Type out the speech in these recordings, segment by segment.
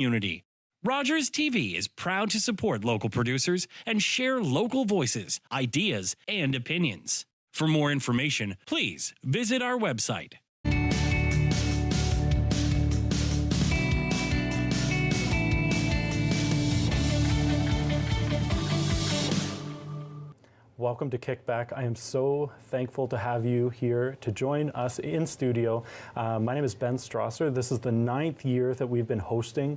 community. Rogers TV is proud to support local producers and share local voices, ideas, and opinions. For more information, please visit our website. Welcome to KickBack. I am so thankful to have you here to join us in studio. My name is Ben Strasser. This is the 9th year that we've been hosting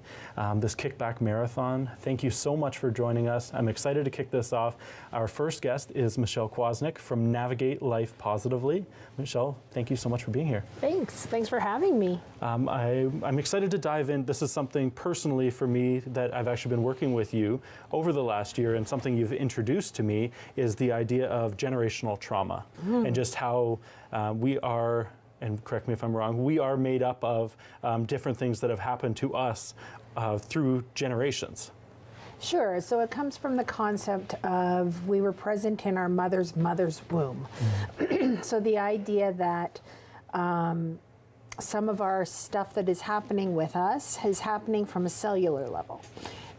this KickBack Marathon. Thank you so much for joining us. I'm excited to kick this off. Our first guest is Michelle Kwasnick from Navigate Life Positively. Michelle, thank you so much for being here. Thanks. Thanks for having me. I'm excited to dive in. This is something personally for me that I've actually been working with you over the last year, and something you've introduced to me is the idea of generational trauma and just how we are, and correct me if I'm wrong, we are made up of different things that have happened to us through generations. Sure. So it comes from the concept of we were present in our mother's womb. So the idea that some of our stuff that is happening with us is happening from a cellular level.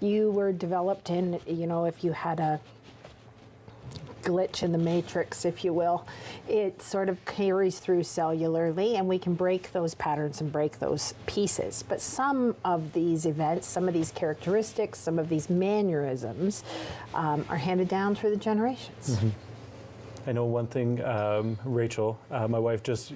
You were developed in, if you had a glitch in the matrix, if you will, it sort of carries through cellularly, and we can break those patterns and break those pieces. But some of these events, some of these characteristics, some of these mannerisms are handed down through the generations. I know one thing, Rachel, my wife, just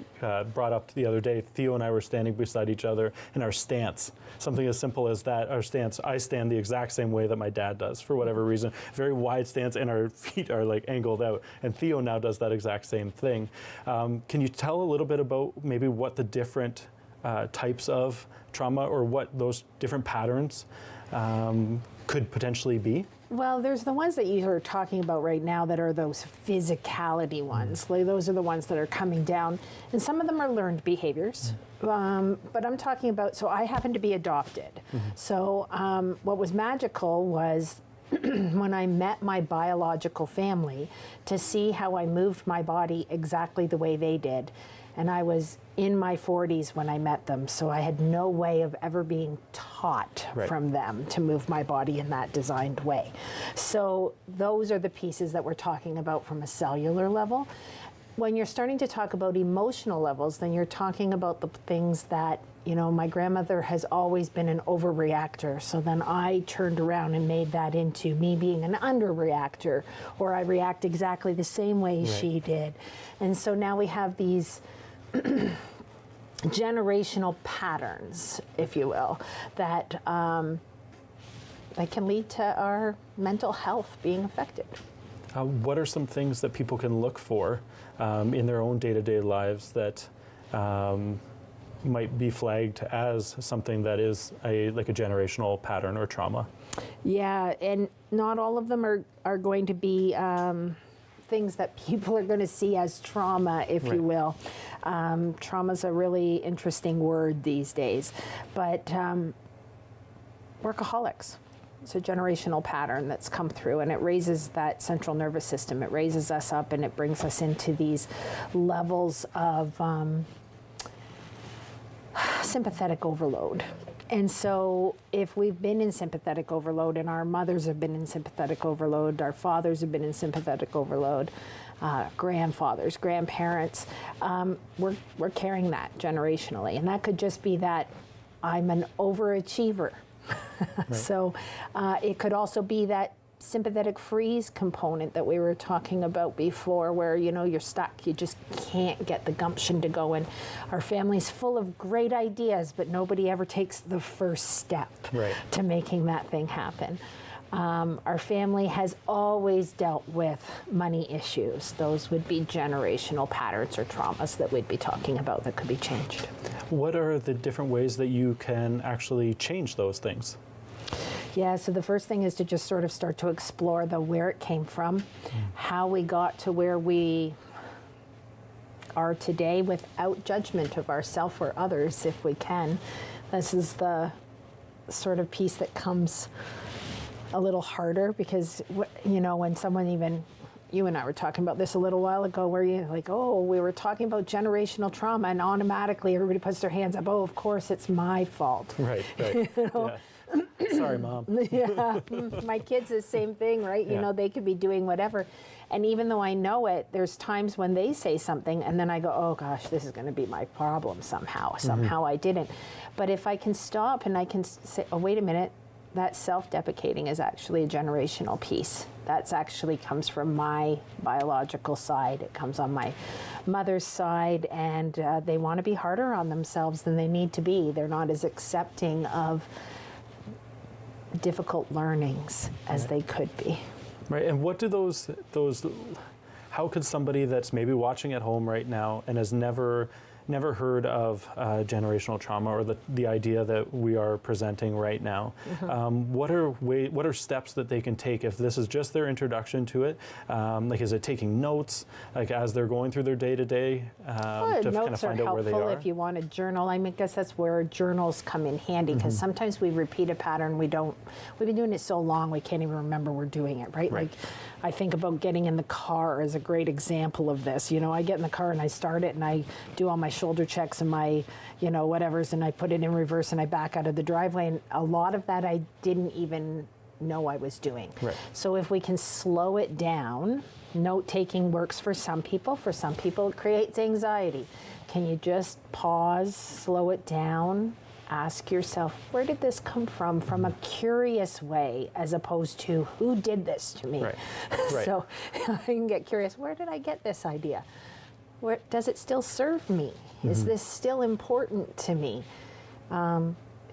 brought up the other day. Theo and I were standing beside each other, and our stance, something as simple as that, our stance, I stand the exact same way that my dad does for whatever reason. Very wide stance, and our feet are like angled out. And Theo now does that exact same thing. Can you tell a little bit about maybe what the different types of trauma, or what those different patterns could potentially be? Well, there's the ones that you are talking about right now that are those physicality ones. Like, those are the ones that are coming down. And some of them are learned behaviors. But I'm talking about, so I happen to be adopted. So what was magical was when I met my biological family, to see how I moved my body exactly the way they did. And I was in my 40s when I met them, so I had no way of ever being taught from them to move my body in that designed way. So those are the pieces that we're talking about from a cellular level. When you're starting to talk about emotional levels, then you're talking about the things that, my grandmother has always been an overreactor. So then I turned around and made that into me being an underreactor, or I react exactly the same way she did. And so now we have these generational patterns, if you will, that can lead to our mental health being affected. What are some things that people can look for in their own day-to-day lives that might be flagged as something that is like a generational pattern or trauma? Yeah, and not all of them are going to be things that people are going to see as trauma, if you will. Trauma is a really interesting word these days, but workaholics. It's a generational pattern that's come through, and it raises that central nervous system. It raises us up, and it brings us into these levels of sympathetic overload. And so if we've been in sympathetic overload, and our mothers have been in sympathetic overload, our fathers have been in sympathetic overload, grandfathers, grandparents, we're carrying that generationally. And that could just be that I'm an overachiever. So it could also be that sympathetic freeze component that we were talking about before, where you're stuck, you just can't get the gumption to go in. Our family's full of great ideas, but nobody ever takes the first step to making that thing happen. Our family has always dealt with money issues. Those would be generational patterns or traumas that we'd be talking about that could be changed. What are the different ways that you can actually change those things? Yeah, so the first thing is to just sort of start to explore where it came from, how we got to where we are today without judgment of ourselves or others, if we can. This is the sort of piece that comes a little harder, because, when someone, even you and I were talking about this a little while ago, where you're like, oh, we were talking about generational trauma, and automatically everybody puts their hands up, oh, of course it's my fault. Right. Yeah. Sorry, Mom. Yeah, my kids, the same thing, right? You Yeah. know, they could be doing whatever. And even though I know it, there's times when they say something and then I go, oh gosh, this is going to be my problem somehow. Somehow I didn't. But if I can stop and I can say, oh, wait a minute, that self-deprecating is actually a generational piece. That's actually comes from my biological side. It comes on my mother's side, and they want to be harder on themselves than they need to be. They're not as accepting of difficult learnings as they could be. Right, and what do those, how could somebody that's maybe watching at home right now and has never heard of generational trauma or the idea that we are presenting right now, what are steps that they can take if this is just their introduction to it? Like, is it taking notes, like as they're going through their day-to-day to kind of Notes are find out where they helpful are? if you want to journal. I mean, I guess that's where journals come in handy, because sometimes we repeat a pattern we've been doing it so long we can't even remember we're doing it, right? Like, I think about getting in the car as a great example of this. You know, I get in the car and I start it and I do all my shoulder checks and my, you know, whatevers, and I put it in reverse and I back out of the driveway, and a lot of that I didn't even know I was doing. Right. So if we can slow it down, note-taking works for some people it creates anxiety. Can you just pause, slow it down, ask yourself, where did this come from a curious way, as opposed to who did this to me? Right. Right. So I can get curious, where did I get this idea? Does it still serve me? Is this still important to me?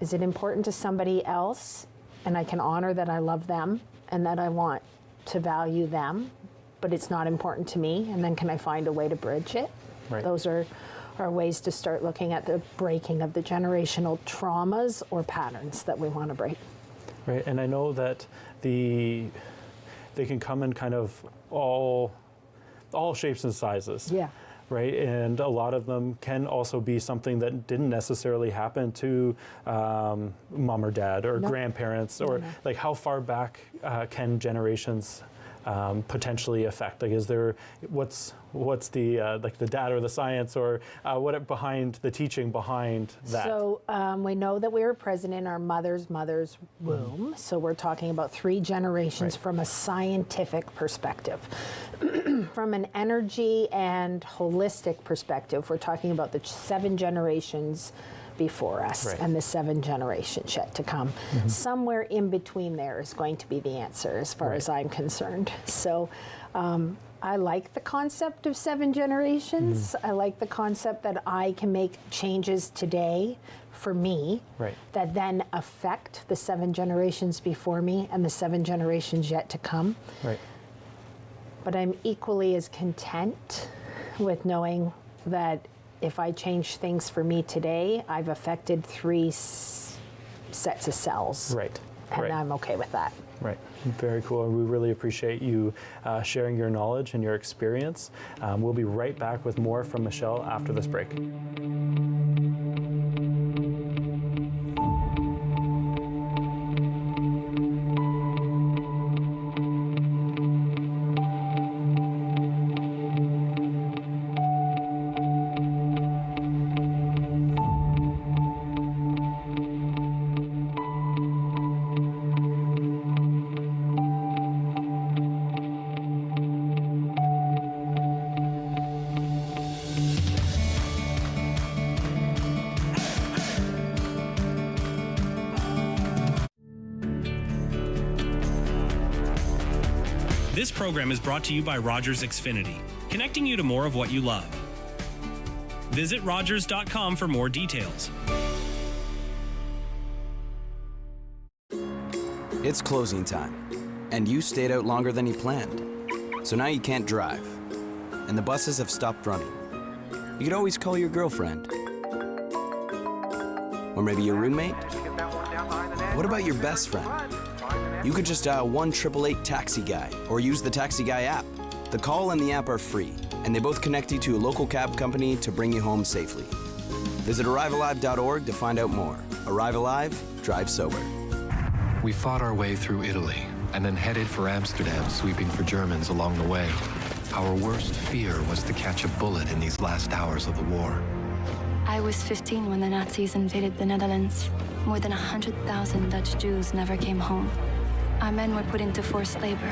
Is it important to somebody else? And I can honor that I love them and that I want to value them, but it's not important to me. And then can I find a way to bridge it? Right. Those are ways to start looking at the breaking of the generational traumas or patterns that we want to break. Right, and I know that they can come in kind of all shapes and sizes. Yeah. Right, and a lot of them can also be something that didn't necessarily happen to mom or dad or grandparents, or like how far back can generations potentially affect? Like, is there what's the like the data or the science or what behind the teaching behind that? So we know that we were present in our mother's womb. So we're talking about 3 generations from a scientific perspective. From an energy and holistic perspective, we're talking about the 7 generations before us and the 7 generations yet to come. Somewhere in between there is going to be the answer, as far as I'm concerned. So I like the concept of 7 generations. I like the concept that I can make changes today for me that then affect the 7 generations before me and the 7 generations yet to come. Right. But I'm equally as content with knowing that if I change things for me today, I've affected 3 sets of cells. Right. And I'm okay with that. Right. Very cool. And we really appreciate you sharing your knowledge and your experience. We'll be right back with more from Michelle after this break. This program is brought to you by Rogers Xfinity, connecting you to more of what you love. Visit Rogers.com for more details. It's closing time, and you stayed out longer than you planned. So now you can't drive, and the buses have stopped running. You could always call your girlfriend. Or maybe your roommate? What about your best friend? You could just dial 1-888-TAXI-GUY or use the Taxi Guy app. The call and the app are free, and they both connect you to a local cab company to bring you home safely. Visit arrivealive.org to find out more. Arrive Alive, drive sober. We fought our way through Italy and then headed for Amsterdam, sweeping for Germans along the way. Our worst fear was to catch a bullet in these last hours of the war. I was 15 when the Nazis invaded the Netherlands. More than 100,000 Dutch Jews never came home. Our men were put into forced labor.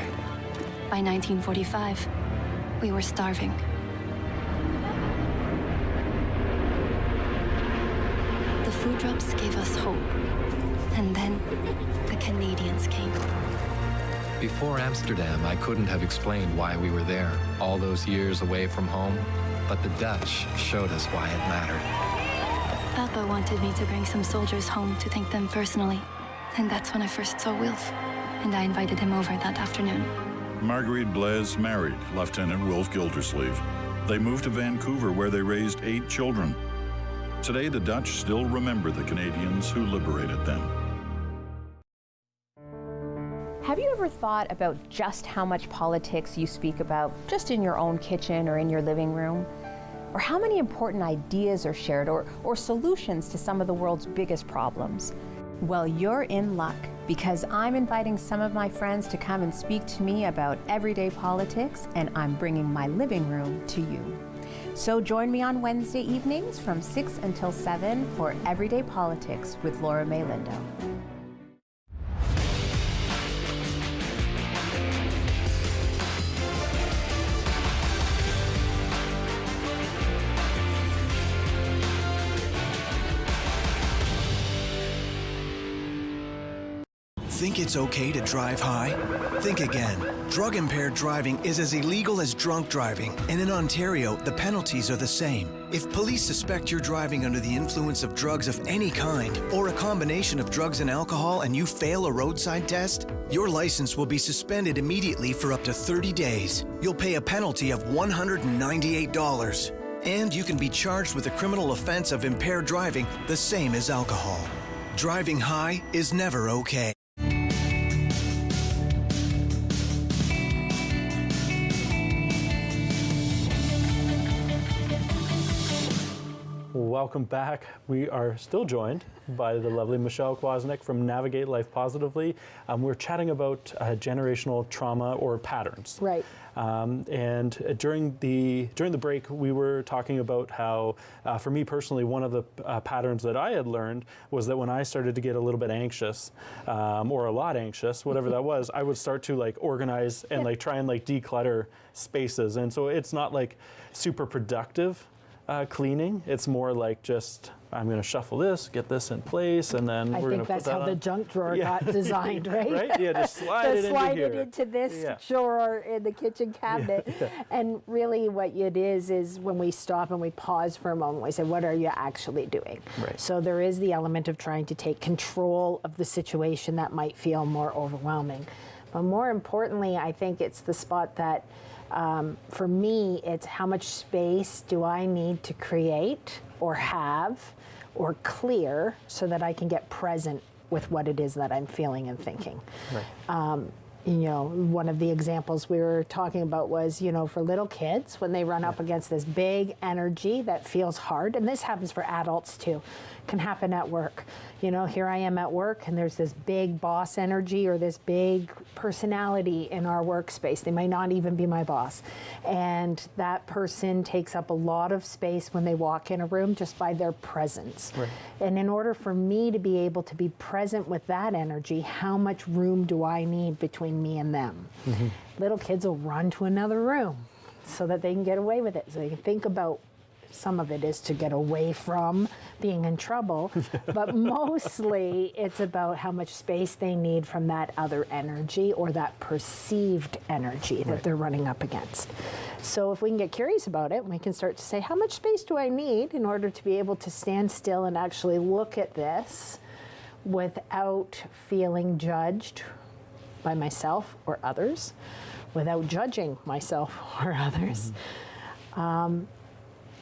By 1945, we were starving. The food drops gave us hope. And then the Canadians came. Before Amsterdam, I couldn't have explained why we were there, all those years away from home, but the Dutch showed us why it mattered. Papa wanted me to bring some soldiers home to thank them personally. And that's when I first saw Wilf. And I invited him over that afternoon. Marguerite Blaise married Lieutenant Wilf Gildersleeve. They moved to Vancouver, where they raised 8 children. Today, the Dutch still remember the Canadians who liberated them. Have you ever thought about just how much politics you speak about just in your own kitchen or in your living room? Or how many important ideas are shared or solutions to some of the world's biggest problems? Well, you're in luck, because I'm inviting some of my friends to come and speak to me about everyday politics, and I'm bringing my living room to you. So join me on Wednesday evenings from 6 until 7 for Everyday Politics with Laura May Lindo. Think it's okay to drive high? Think again. Drug-impaired driving is as illegal as drunk driving, and in Ontario, the penalties are the same. If police suspect you're driving under the influence of drugs of any kind, or a combination of drugs and alcohol, and you fail a roadside test, your license will be suspended immediately for up to 30 days. You'll pay a penalty of $198. And you can be charged with a criminal offense of impaired driving, the same as alcohol. Driving high is never okay. Welcome back. We are still joined by the lovely Michelle Kwasnick from Navigate Life Positively. We're chatting about generational trauma or patterns. Right. And during the break, we were talking about how, for me personally, one of the patterns that I had learned was that when I started to get a little bit anxious, or a lot anxious, whatever that was, I would start to like organize and like try and like declutter spaces. And so it's not like super productive cleaning. It's more like just, I'm going to shuffle this, get this in place, and then we're going to put that on. I think that's how the junk drawer got designed, right? Right? Yeah, just slide it into slide here. it into this drawer in the kitchen cabinet. And really what it is when we stop and we pause for a moment, we say, what are you actually doing? Right. So there is the element of trying to take control of the situation that might feel more overwhelming. But more importantly, I think it's the spot that for me, it's how much space do I need to create or have or clear so that I can get present with what it is that I'm feeling and thinking. Right. You know, one of the examples we were talking about was, you know, for little kids, when they run up against this big energy that feels hard, and this happens for adults too, can happen at work. You know, here I am at work and there's this big boss energy or this big personality in our workspace. They might not even be my boss. And that person takes up a lot of space when they walk in a room just by their presence. Right. And in order for me to be able to be present with that energy, how much room do I need between me and them? Mm-hmm. Little kids will run to another room so that they can get away with it. So they can think about, some of it is to get away from being in trouble, but mostly it's about how much space they need from that other energy or that perceived energy that they're running up against. So if we can get curious about it, we can start to say, how much space do I need in order to be able to stand still and actually look at this without feeling judged by myself or others, without judging myself or others. Mm-hmm.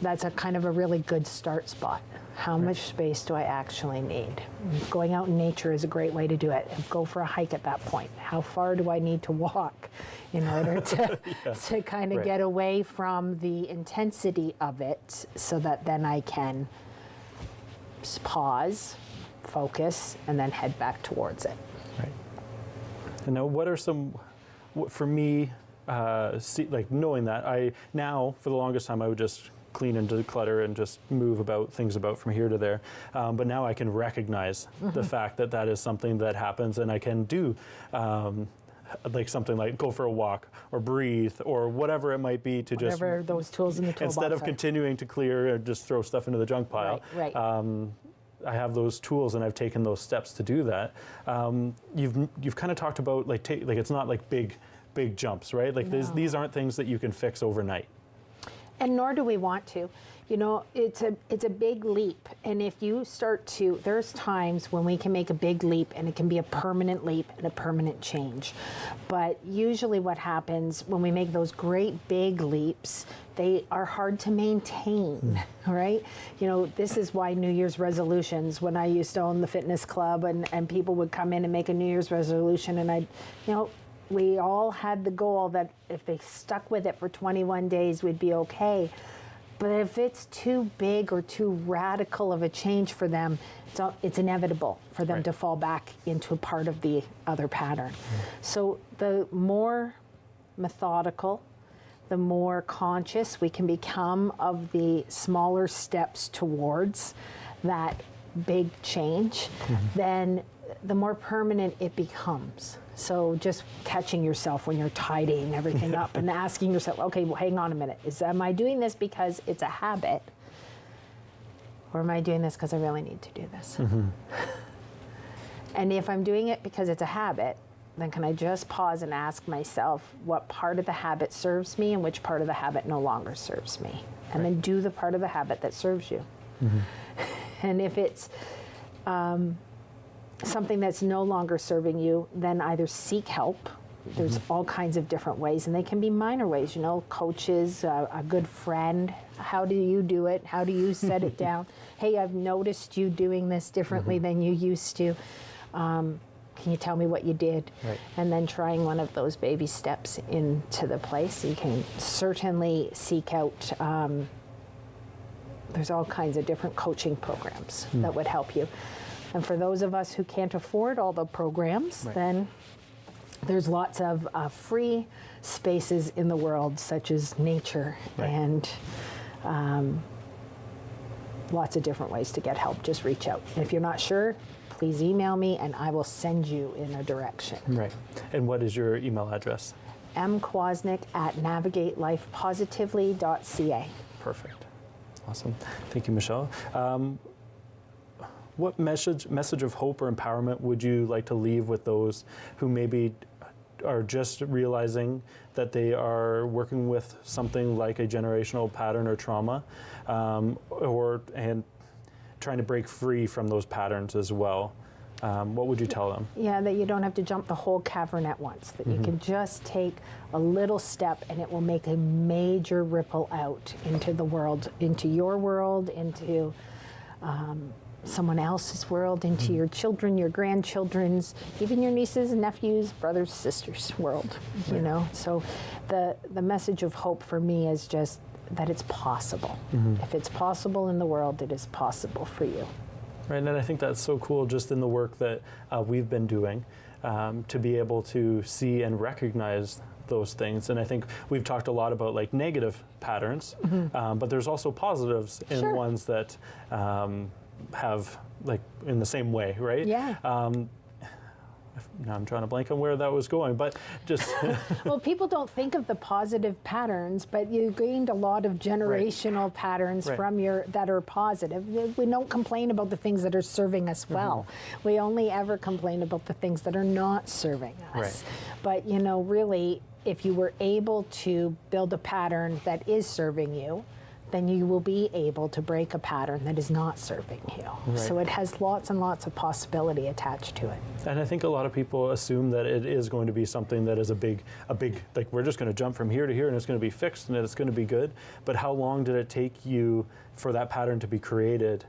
That's a kind of a really good start spot. How much space do I actually need? Going out in nature is a great way to do it. Go for a hike at that point. How far do I need to walk in order to, to kind of get away from the intensity of it so that then I can pause, focus, and then head back towards it. Right. And now what are some, for me, like knowing that, now for the longest time I would just clean and declutter and just move things about from here to there. But now I can recognize the fact that that is something that happens, and I can do like something like go for a walk or breathe or whatever it might be to Whatever just those tools in the toolbox instead of are. continuing to clear or just throw stuff into the junk pile. Right. I have those tools, and I've taken those steps to do that. You've kind of talked about like it's not like big jumps, right? Like these aren't things that you can fix overnight. And nor do we want to. You know, it's a big leap. And if you start to, there's times when we can make a big leap and it can be a permanent leap and a permanent change. But usually what happens when we make those great big leaps, they are hard to maintain, all right? You know, this is why New Year's resolutions, when I used to own the fitness club and people would come in and make a New Year's resolution, and we all had the goal that if they stuck with it for 21 days, we'd be okay. But if it's too big or too radical of a change for them, it's inevitable for them to fall back into a part of the other pattern. So the more methodical, the more conscious we can become of the smaller steps towards that big change, then the more permanent it becomes. So just catching yourself when you're tidying everything up and asking yourself, okay, well, hang on a minute. Am I doing this because it's a habit? Or am I doing this because I really need to do this? And if I'm doing it because it's a habit, then can I just pause and ask myself what part of the habit serves me and which part of the habit no longer serves me? And then do the part of the habit that serves you. And if it's something that's no longer serving you, then either seek help. There's all kinds of different ways, and they can be minor ways, you know, coaches, a good friend. How do you do it? How do you set it down? Hey, I've noticed you doing this differently than you used to. Can you tell me what you did? And then trying one of those baby steps into the place. You can certainly seek out, there's all kinds of different coaching programs that would help you. And for those of us who can't afford all the programs, then there's lots of free spaces in the world, such as nature, and lots of different ways to get help. Just reach out. And if you're not sure, please email me and I will send you in a direction. And what is your email address? mkwasnick@navigatelifepositively.ca. Perfect. Awesome. Thank you, Michelle. What message of hope or empowerment would you like to leave with those who maybe are just realizing that they are working with something like a generational pattern or trauma, and trying to break free from those patterns as well? What would you tell them? Yeah, that you don't have to jump the whole cavern at once, that you can just take a little step and it will make a major ripple out into the world, into your world, into someone else's world, into your children, your grandchildren's, even your nieces and nephews, brothers, sisters' world, you know? So the message of hope for me is just that it's possible. If it's possible in the world, it is possible for you. Right, and I think that's so cool just in the work that we've been doing, to be able to see and recognize those things. And I think we've talked a lot about like negative patterns, but there's also positives in ones that have like in the same way, right? Now I'm trying to blank on where that was going, but just well, people don't think of the positive patterns, but you gained a lot of generational patterns from that are positive. We don't complain about the things that are serving us well. We only ever complain about the things that are not serving us. But you know, really, if you were able to build a pattern that is serving you, then you will be able to break a pattern that is not serving you. So it has lots and lots of possibility attached to it. And I think a lot of people assume that it is going to be something that is a big, like we're just going to jump from here to here and it's going to be fixed and it's going to be good. But how long did it take you for that pattern to be created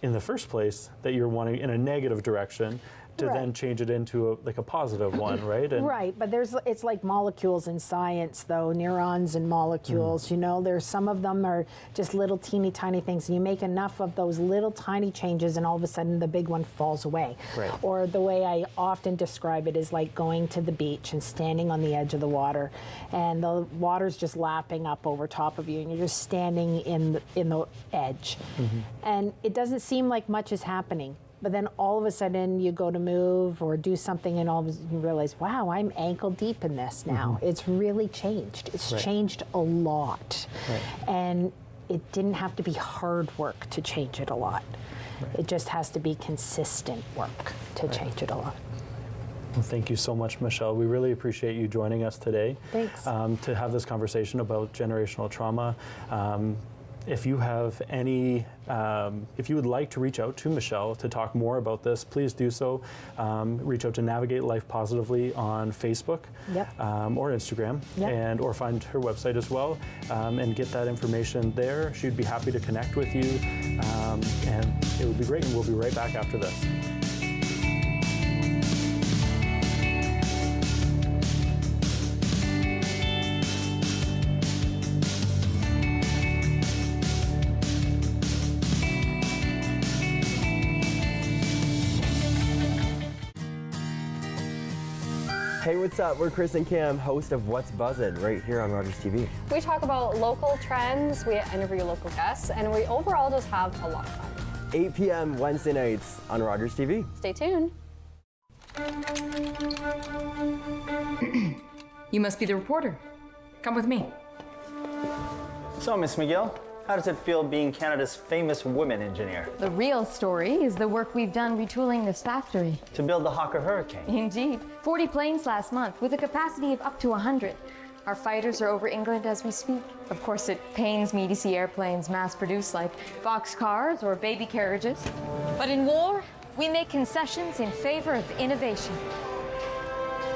in the first place that you're wanting in a negative direction to then change it into like a positive one, right? And right, but it's like molecules in science, though, neurons and molecules, you know, there's some of them are just little teeny tiny things, and you make enough of those little tiny changes and all of a sudden the big one falls away. Right. Or the way I often describe it is like going to the beach and standing on the edge of the water, and the water's just lapping up over top of you, and you're just standing in the edge. And it doesn't seem like much is happening. But then all of a sudden you go to move or do something and all of a sudden you realize, wow, I'm ankle deep in this now. It's really changed. It's changed a lot. And it didn't have to be hard work to change it a lot. It just has to be consistent work to change it a lot. Well, thank you so much, Michelle. We really appreciate you joining us today. Thanks. To have this conversation about generational trauma. If you have any, if you would like to reach out to Michelle to talk more about this, please do so. Reach out to Navigate Life Positively on Facebook or Instagram, and or find her website as well, and get that information there. She'd be happy to connect with you, and it would be great. And we'll be right back after this. Hey, what's up? We're Chris and Cam, host of What's Buzzin', right here on Rogers TV. We talk about local trends, we interview local guests, and we overall just have a lot of fun. 8 p.m. Wednesday nights on Rogers TV. Stay tuned. You must be the reporter. Come with me. So, Miss McGill, how does it feel being Canada's famous women engineer? The real story is the work we've done retooling this factory. To build the Hawker Hurricane? Indeed. 40 planes last month with a capacity of up to 100. Our fighters are over England as we speak. Of course, it pains me to see airplanes mass-produced like boxcars or baby carriages. But in war, we make concessions in favor of innovation.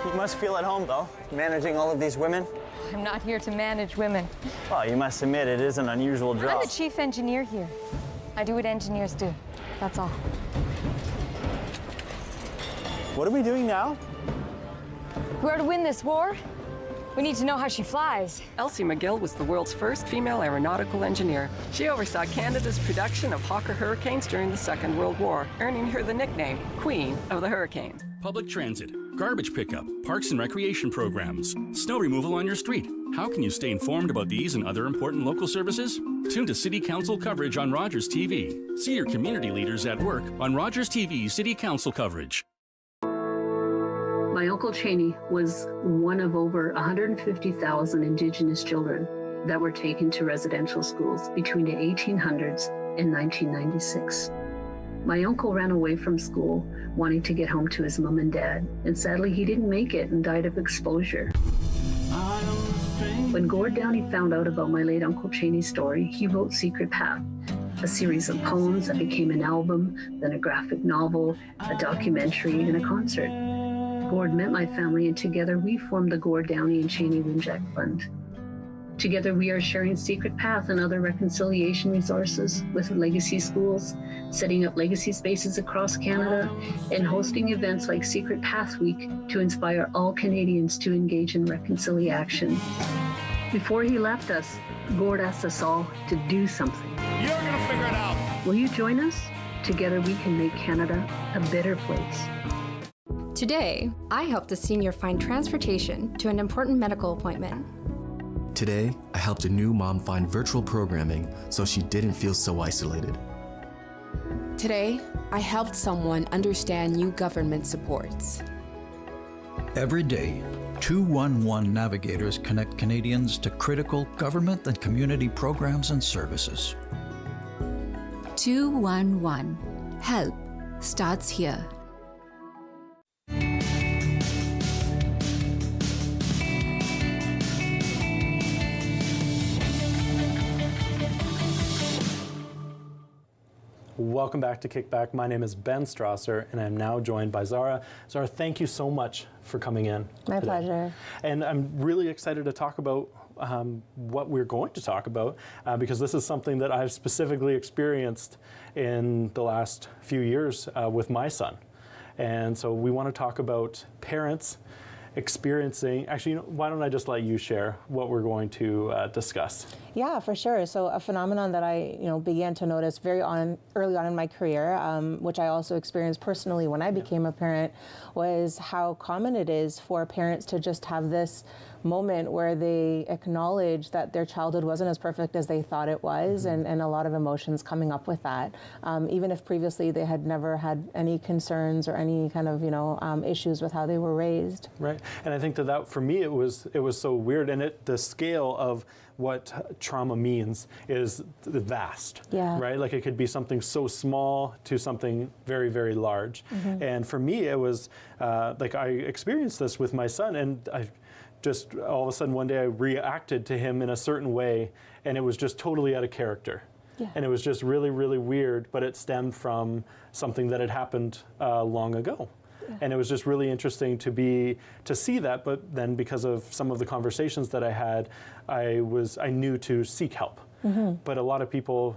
You must feel at home, though, managing all of these women. I'm not here to manage women. Well, you must admit it is an unusual job. I'm the chief engineer here. I do what engineers do. That's all. What are we doing now? We are to win this war. We need to know how she flies. Elsie McGill was the world's first female aeronautical engineer. She oversaw Canada's production of Hawker Hurricanes during the Second World War, earning her the nickname Queen of the Hurricanes. Public transit, garbage pickup, parks and recreation programs, snow removal on your street. How can you stay informed about these and other important local services? Tune to City Council coverage on Rogers TV. See your community leaders at work on Rogers TV City Council coverage. My Uncle Cheney was one of over 150,000 Indigenous children that were taken to residential schools between the 1800s and 1996. My uncle ran away from school wanting to get home to his mom and dad, and sadly he didn't make it and died of exposure. When Gord Downey found out about my late Uncle Cheney's story, he wrote Secret Path, a series of poems that became an album, then a graphic novel, a documentary, and a concert. Gord met my family, and together we formed the Gord Downey and Cheney Winjack Fund. Together we are sharing Secret Path and other reconciliation resources with legacy schools, setting up legacy spaces across Canada, and hosting events like Secret Path Week to inspire all Canadians to engage in reconciliation. Before he left us, Gord asked us all to do something. You're gonna figure it out. Will you join us? Together we can make Canada a better place. Today, I helped a senior find transportation to an important medical appointment. Today, I helped a new mom find virtual programming so she didn't feel so isolated. Today, I helped someone understand new government supports. Every day, 211 navigators connect Canadians to critical government and community programs and services. 211. Help starts here. Welcome back to KickBack. My name is Ben Strasser, and I'm now joined by Zara. Zara, thank you so much for coming in. My today. pleasure. And I'm really excited to talk about what we're going to talk about, because this is something that I've specifically experienced in the last few years with my son. And so we want to talk about parents experiencing, actually, why don't I just let you share what we're going to discuss? Yeah, for sure. So a phenomenon that I, began to notice early on in my career, which I also experienced personally when I became a parent, was how common it is for parents to just have this moment where they acknowledge that their childhood wasn't as perfect as they thought it was, and a lot of emotions coming up with that, even if previously they had never had any concerns or any kind of issues with how they were raised. Right, and I think that for me it was so weird, and the scale of what trauma means is vast. Yeah. Right, like it could be something so small to something very, very large, and for me it was like I experienced this with my son, and I just all of a sudden one day I reacted to him in a certain way, and it was just totally out of character. Yeah. And it was just really, really weird, but it stemmed from something that had happened long ago. Yeah. And it was just really interesting to see that, but then because of some of the conversations that I had, I knew to seek help. But a lot of people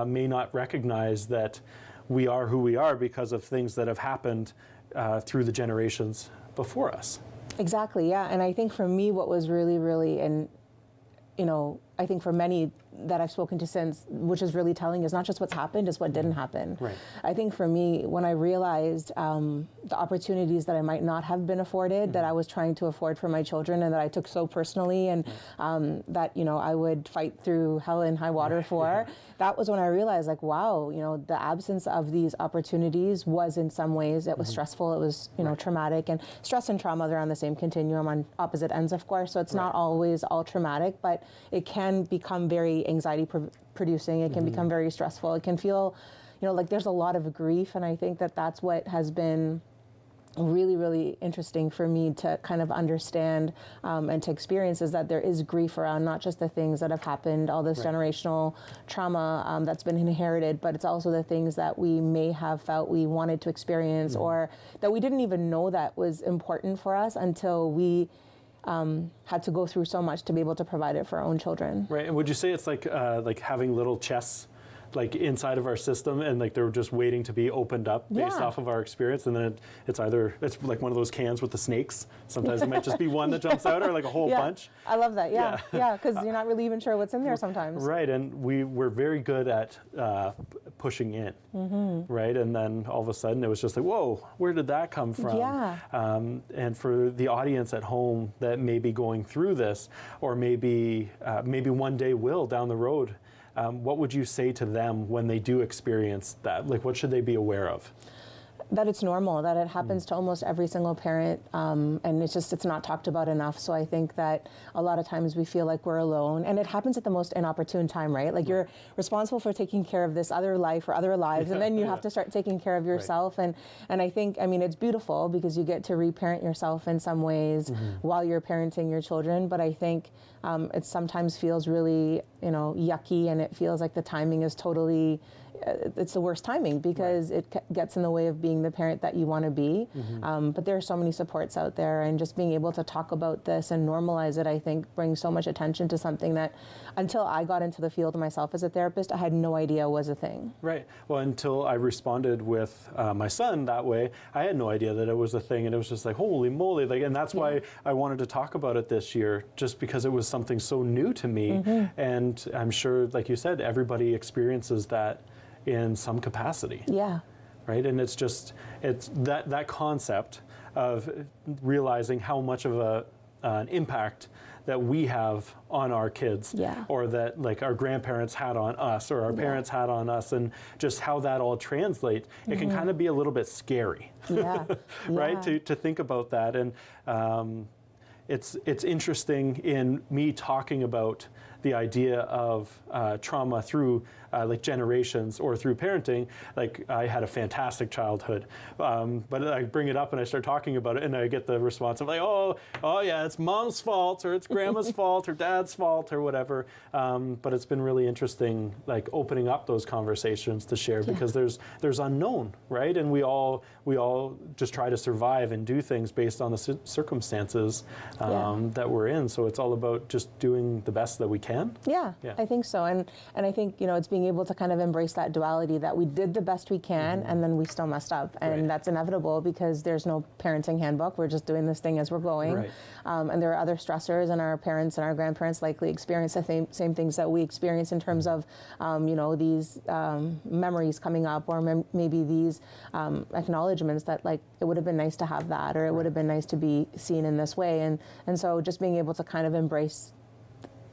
may not recognize that we are who we are because of things that have happened through the generations before us. Exactly, yeah. And I think for me, what was really, really, and I think for many that I've spoken to since, which is really telling, is not just what's happened, it's what didn't happen. Right. I think for me, when I realized the opportunities that I might not have been afforded, that I was trying to afford for my children, and that I took so personally, and that I would fight through hell and high water for, that was when I realized, like, wow, the absence of these opportunities was in some ways, it was stressful, it was traumatic, and stress and trauma, they're on the same continuum on opposite ends, of course, so it's not always all traumatic, but it can become very anxiety producing, it can become very stressful, it can feel like there's a lot of grief, and I think that that's what has been really, really interesting for me to kind of understand and to experience, is that there is grief around not just the things that have happened, all this generational trauma that's been inherited, but it's also the things that we may have felt we wanted to experience or that we didn't even know that was important for us until we had to go through so much to be able to provide it for our own children. Right, and would you say it's like having little chests like inside of our system, and like they're just waiting to be opened up based off of our experience, and then it's like one of those cans with the snakes. Sometimes it might just be one that jumps out, or like a whole bunch. I love that. Yeah, because you're not really even sure what's in there sometimes. Right, and we're very good at pushing in, right, and then all of a sudden it was just like, whoa, where did that come from? Yeah. And for the audience at home that may be going through this, or maybe one day will down the road. What would you say to them when they do experience that? Like, what should they be aware of? That it's normal, that it happens to almost every single parent, and it's not talked about enough. So I think that a lot of times we feel like we're alone, and it happens at the most inopportune time, right? Like you're responsible for taking care of this other life or other lives, and then you have to start taking care of yourself. And I think, it's beautiful because you get to reparent yourself in some ways while you're parenting your children. But I think it sometimes feels really, yucky, and it feels like the timing is totally. It's the worst timing because it gets in the way of being the parent that you want to be. But there are so many supports out there, and just being able to talk about this and normalize it, I think, brings so much attention to something that until I got into the field myself as a therapist, I had no idea was a thing. Right. Well, until I responded with my son that way, I had no idea that it was a thing, and it was just like, holy moly. And that's why I wanted to talk about it this year, just because it was something so new to me. And I'm sure, like you said, everybody experiences that in some capacity. Yeah. Right, and it's that concept of realizing how much of an impact that we have on our kids, or that like our grandparents had on us, or our parents had on us, and just how that all translates. It can kind of be a little bit scary, right? To think about that, and it's interesting in me talking about the idea of trauma through like generations or through parenting. Like, I had a fantastic childhood, but I bring it up and I start talking about it, and I get the response of like, oh yeah, it's mom's fault, or it's grandma's fault, or dad's fault, or whatever. But it's been really interesting, like opening up those conversations to share, because there's unknown, right? And we all just try to survive and do things based on the circumstances that we're in. So it's all about just doing the best that we can. can? Yeah, I think so. And I think, it's being able to kind of embrace that duality that we did the best we can and then we still messed up. And that's inevitable because there's no parenting handbook. We're just doing this thing as we're going. Right. And there are other stressors, and our parents and our grandparents likely experience the same things that we experience in terms of, these memories coming up, or maybe these acknowledgments that, like, it would have been nice to have that, or it would have been nice to be seen in this way. And so just being able to kind of embrace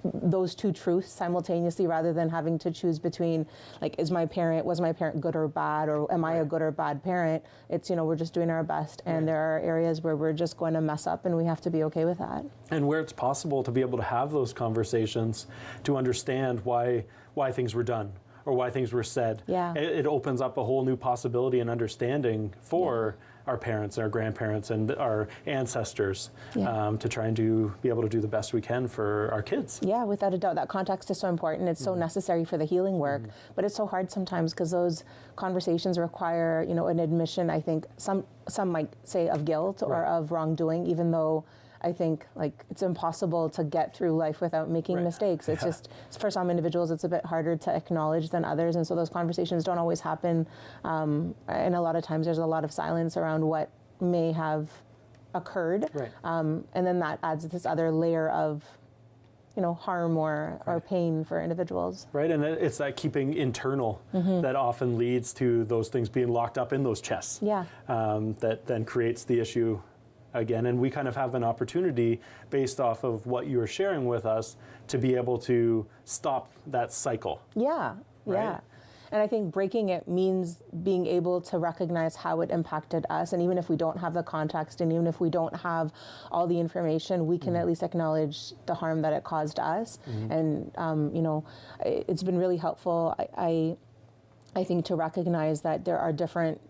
those two truths simultaneously, rather than having to choose between, like, was my parent good or bad, or am I a good or bad parent? It's, we're just doing our best, and there are areas where we're just going to mess up, and we have to be okay with that. And where it's possible to be able to have those conversations, to understand why things were done or why things were said. Yeah. It opens up a whole new possibility and understanding for our parents and our grandparents and our ancestors, to try and be able to do the best we can for our kids. Yeah, without a doubt. That context is so important. It's so necessary for the healing work, but it's so hard sometimes because those conversations require, an admission, I think, some might say, of guilt or of wrongdoing, even though I think, like, it's impossible to get through life without making mistakes. It's just, for some individuals, it's a bit harder to acknowledge than others. And so those conversations don't always happen. And a lot of times there's a lot of silence around what may have occurred. Right. And then that adds this other layer of, harm or pain for individuals. Right, and it's that keeping internal that often leads to those things being locked up in those chests. Yeah. That then creates the issue again, and we kind of have an opportunity based off of what you're sharing with us to be able to stop that cycle. Yeah, right? And I think breaking it means being able to recognize how it impacted us, and even if we don't have the context, and even if we don't have all the information, we can at least acknowledge the harm that it caused us. And it's been really helpful, I think, to recognize that there are different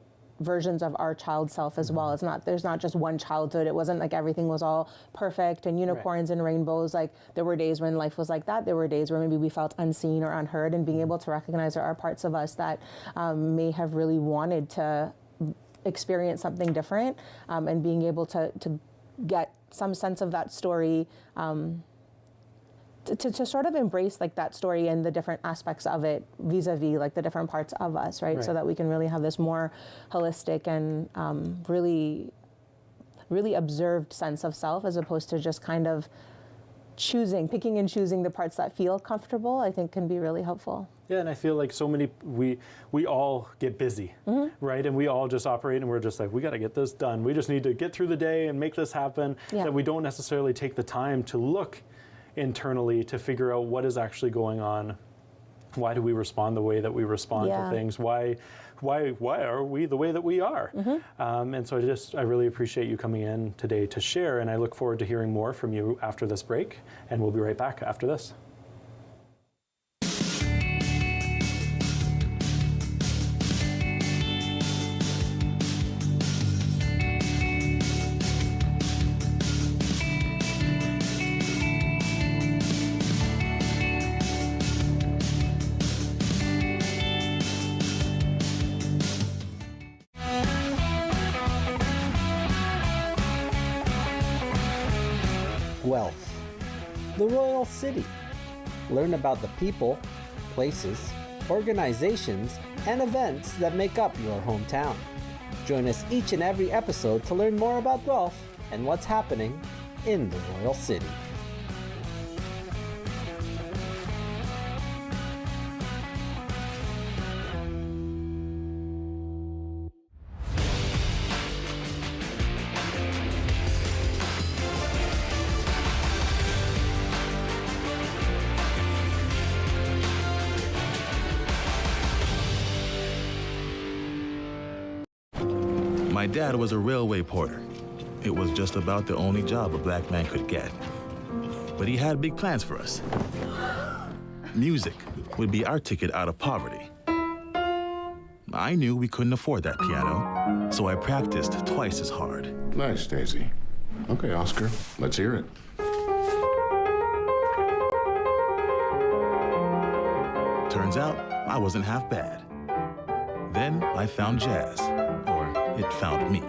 versions of our child self as well. There's not just one childhood. It wasn't like everything was all perfect and unicorns and rainbows. Like, there were days when life was like that. There were days where maybe we felt unseen or unheard, and being able to recognize there are parts of us that may have really wanted to experience something different, and being able to get some sense of that story, to sort of embrace, like, that story and the different aspects of it vis-a-vis, like, the different parts of us, right? So that we can really have this more holistic and really, really observed sense of self, as opposed to just kind of picking and choosing the parts that feel comfortable, I think can be really helpful. Yeah, and I feel like so many, we all get busy, right? And we all just operate, and we're just like, we got to get this done. We just need to get through the day and make this happen. That we don't necessarily take the time to look internally to figure out what is actually going on. Why do we respond the way that we respond to things? Why are we the way that we are? And so I really appreciate you coming in today to share, and I look forward to hearing more from you after this break, and we'll be right back after this. Guelph, the Royal City. Learn about the people, places, organizations, and events that make up your hometown. Join us each and every episode to learn more about Guelph and what's happening in the Royal City. My dad was a railway porter. It was just about the only job a black man could get. But he had big plans for us. Music would be our ticket out of poverty. I knew we couldn't afford that piano, so I practiced twice as hard. Nice, Daisy. Okay, Oscar, let's hear it. Turns out I wasn't half bad. Then I found jazz, or it found me.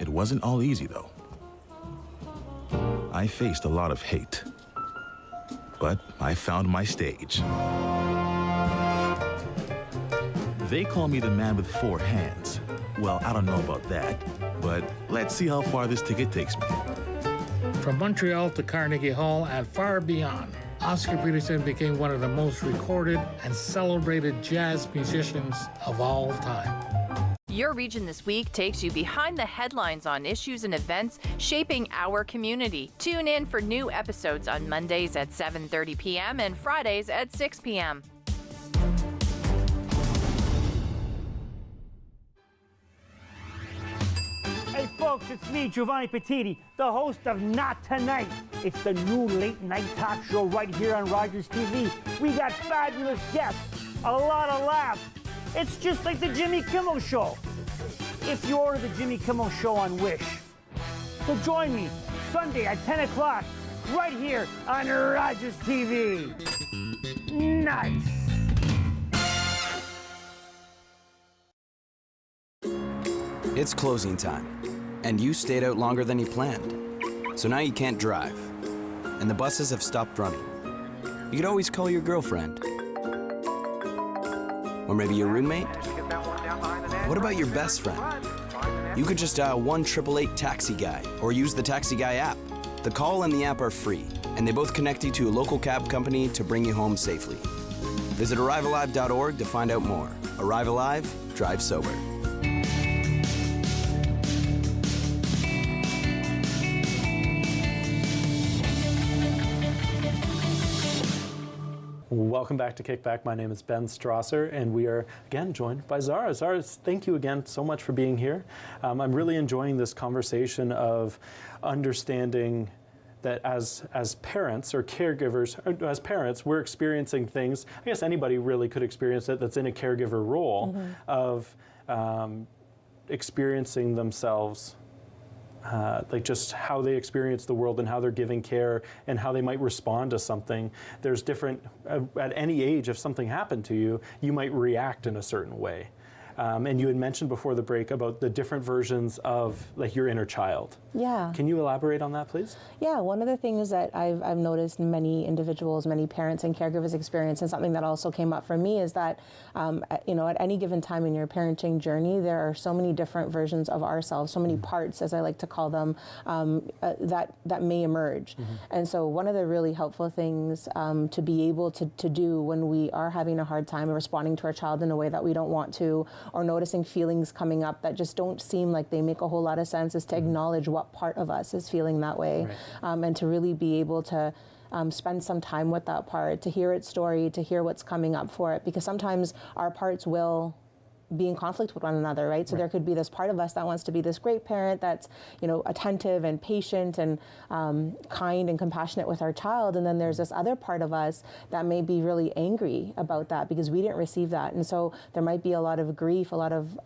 It wasn't all easy, though. I faced a lot of hate. but I found my stage. They call me the man with 4 hands. Well, I don't know about that, but let's see how far this ticket takes me. From Montreal to Carnegie Hall and far beyond, Oscar Peterson became one of the most recorded and celebrated jazz musicians of all time. Your Region This Week takes you behind the headlines on issues and events shaping our community. Tune in for new episodes on Mondays at 7:30 p.m. and Fridays at 6 p.m. Hey folks, it's me, Giovanni Petiti, the host of Not Tonight. It's the new late night talk show right here on Rogers TV. We got fabulous guests, a lot of laughs. It's just like the Jimmy Kimmel Show. If you order the Jimmy Kimmel Show on Wish. So join me Sunday at 10 o'clock right here on Rogers TV. Nice. It's closing time, and you stayed out longer than you planned. So now you can't drive, and the buses have stopped running. You could always call your girlfriend. Or maybe your roommate? What about your best friend? You could just dial 1-888 Taxi Guy or use the Taxi Guy app. The call and the app are free, and they both connect you to a local cab company to bring you home safely. Visit ArriveAlive.org to find out more. Arrive Alive, drive sober. Welcome back to KickBack. My name is Ben Strasser, and we are again joined by Zara. Zara, thank you again so much for being here. I'm really enjoying this conversation of understanding that as parents or caregivers, or as parents, we're experiencing things. I guess anybody really could experience it that's in a caregiver role of experiencing themselves. Like just how they experience the world and how they're giving care and how they might respond to something. There's different, at any age, if something happened to you, you might react in a certain way. And you had mentioned before the break about the different versions of like your inner child. Yeah. Can you elaborate on that, please? Yeah, one of the things that I've noticed many individuals, many parents and caregivers experience, and something that also came up for me is that, you know, at any given time in your parenting journey, there are so many different versions of ourselves, so many parts, as I like to call them, that may emerge. And so one of the really helpful things to be able to do when we are having a hard time responding to our child in a way that we don't want to, or noticing feelings coming up that just don't seem like they make a whole lot of sense, is to acknowledge what part of us is feeling that way, and to really be able to spend some time with that part, to hear its story, to hear what's coming up for it, because sometimes our parts will be in conflict with one another, right? So there could be this part of us that wants to be this great parent that's, you know, attentive and patient and kind and compassionate with our child, and then there's this other part of us that may be really angry about that because we didn't receive that, and so there might be a lot of grief, a lot of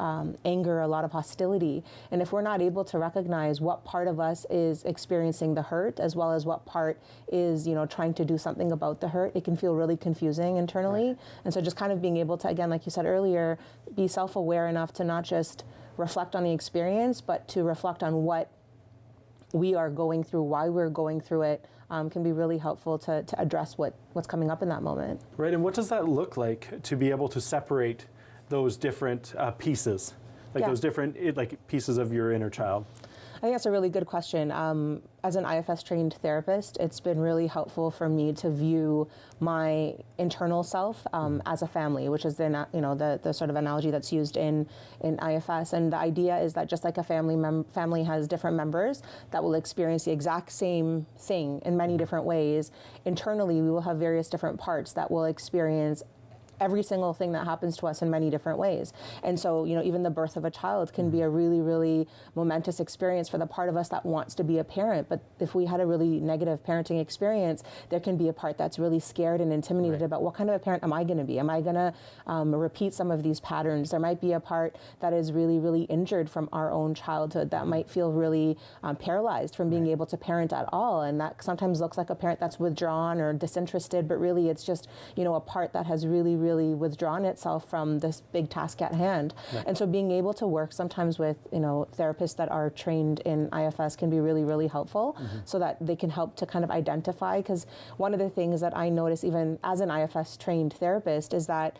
anger, a lot of hostility, and if we're not able to recognize what part of us is experiencing the hurt as well as what part is, you know, trying to do something about the hurt, it can feel really confusing internally. And so just kind of being able to, again, like you said earlier, be self-aware enough to not just reflect on the experience, but to reflect on what we are going through, why we're going through it, can be really helpful to address what's coming up in that moment. Right, and what does that look like to be able to separate those different pieces, like those different pieces of your inner child? I think that's a really good question. As an IFS trained therapist, it's been really helpful for me to view my internal self as a family, which is the sort of analogy that's used in IFS. And the idea is that just like a family has different members that will experience the exact same thing in many different ways, internally we will have various different parts that will experience every single thing that happens to us in many different ways. And so, you know, even the birth of a child can be a really, really momentous experience for the part of us that wants to be a parent. But if we had a really negative parenting experience, there can be a part that's really scared and intimidated about what kind of a parent am I going to be? Am I going to repeat some of these patterns? There might be a part that is really, really injured from our own childhood that might feel really paralyzed from being able to parent at all. And that sometimes looks like a parent that's withdrawn or disinterested, but really it's just, you know, a part that has really, really really withdrawn itself from this big task at hand. Right. And so being able to work sometimes with, therapists that are trained in IFS can be really, really helpful, so that they can help to kind of identify, because one of the things that I notice even as an IFS trained therapist is that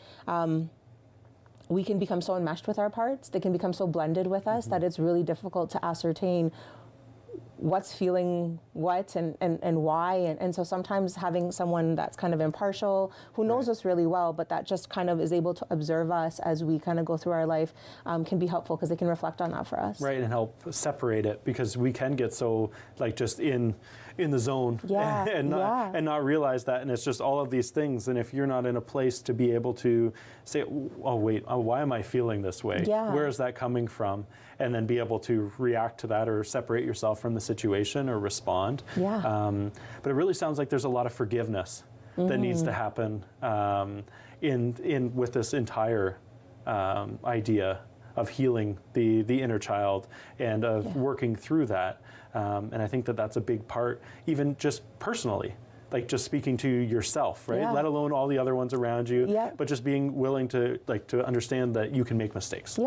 we can become so enmeshed with our parts, they can become so blended with us that it's really difficult to ascertain what's feeling what and why. And so sometimes having someone that's kind of impartial, who knows us really well, but that just kind of is able to observe us as we kind of go through our life, can be helpful because they can reflect on that for us. Right, and help separate it, because we can get so just in the zone and not realize that, and it's just all of these things. And if you're not in a place to be able to say, oh wait, why am I feeling this way? Where is that coming from? And then be able to react to that or separate yourself from the situation or respond. But it really sounds like there's a lot of forgiveness that needs to happen in with this entire idea of healing the inner child and of working through that. And I think that that's a big part, even just personally, like just speaking to yourself, right? Let alone all the other ones around you, but just being willing to to understand that you can make mistakes.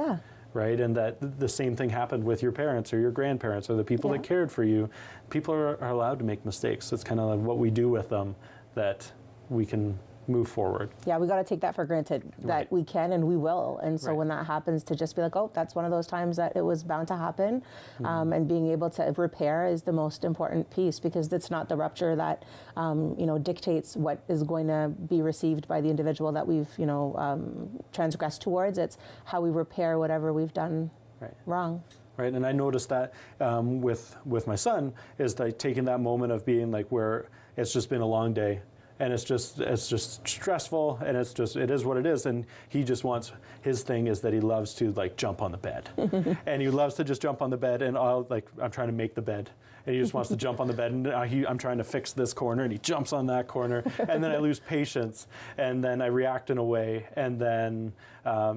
Right, and that the same thing happened with your parents or your grandparents or the people that cared for you. People are allowed to make mistakes. It's kind of like what we do with them that we can move forward. Yeah, we got to take that for granted that we can and we will. And so when that happens, to just be like, oh, that's one of those times that it was bound to happen. And being able to repair is the most important piece, because it's not the rupture that dictates what is going to be received by the individual that we've transgressed towards. It's how we repair whatever we've done wrong. Right, and I noticed that with my son, is like taking that moment of being like where it's just been a long day. And it's just stressful, and it is what it is. And he just wants, his thing is that he loves to jump on the bed, and he loves to just jump on the bed. And I'm trying to make the bed, and he just wants to jump on the bed. And I'm trying to fix this corner, and he jumps on that corner, and then I lose patience, and then I react in a way, and then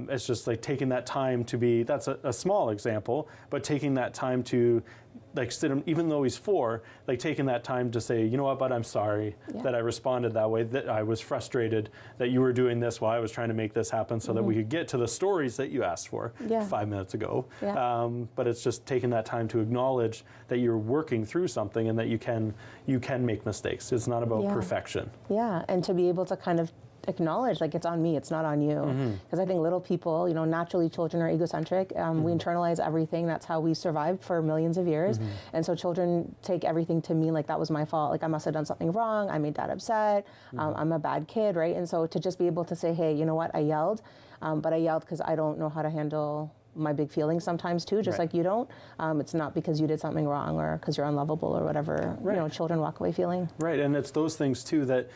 it's just like taking that time to be. That's a small example, but taking that time to. Even though he's 4, taking that time to say, you know what, but I'm sorry that I responded that way, that I was frustrated that you were doing this while I was trying to make this happen so that we could get to the stories that you asked for 5 minutes ago. But it's just taking that time to acknowledge that you're working through something and that you can make mistakes. It's not about perfection. Yeah, and to be able to kind of acknowledge it's on me, it's not on you, because I think little people, naturally children are egocentric. We internalize everything. That's how we survived for millions of years. And so children take everything to mean that was my fault, I must have done something wrong, I made dad upset, I'm a bad kid, right? And so to just be able to say, hey, you know what, I yelled, but I yelled because I don't know how to handle my big feelings sometimes too, just like you don't. It's not because you did something wrong or because you're unlovable or whatever children walk away feeling. Right, and it's those things too that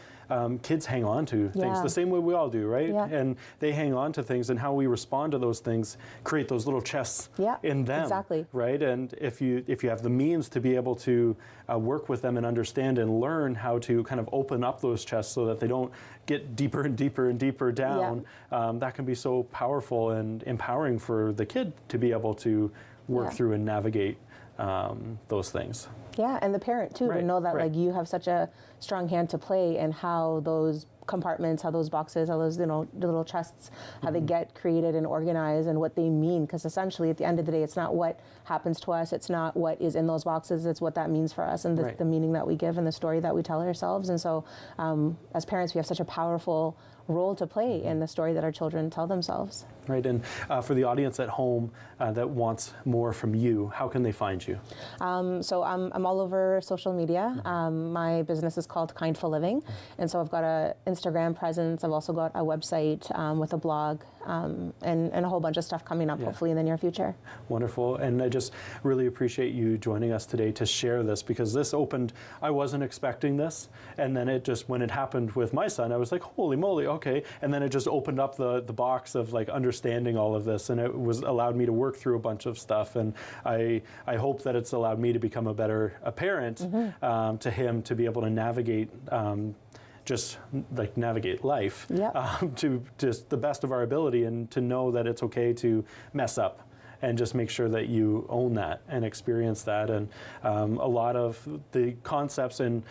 kids hang on to things the same way we all do, right? And they hang on to things, and how we respond to those things create those little chests in them. Exactly. Right, and if you have the means to be able to work with them and understand and learn how to kind of open up those chests so that they don't get deeper and deeper and deeper down, that can be so powerful and empowering for the kid to be able to work through and navigate those things. Yeah, and the parent too, to know that you have such a strong hand to play in how those compartments, how those boxes, how those the little chests, how they get created and organized, and what they mean. Because essentially, at the end of the day, it's not what happens to us, it's not what is in those boxes, it's what that means for us, and the meaning that we give and the story that we tell ourselves. And so, as parents, we have such a powerful role to play in the story that our children tell themselves. Right, and for the audience at home that wants more from you, how can they find you? So I'm all over social media. My business is called Kindful Living, and so I've got a Instagram presence. I've also got a website with a blog and a whole bunch of stuff coming up, hopefully in the near future. Wonderful, and I just really appreciate you joining us today to share this, because this opened, I wasn't expecting this, and then it just, when it happened with my son, I was like, holy moly, okay, and then it just opened up the box of understanding all of this, and it was allowed me to work through a bunch of stuff, and I hope that it's allowed me to become a better parent to him, to be able to navigate navigate life to just the best of our ability, and to know that it's okay to mess up, and just make sure that you own that and experience that. And a lot of the concepts and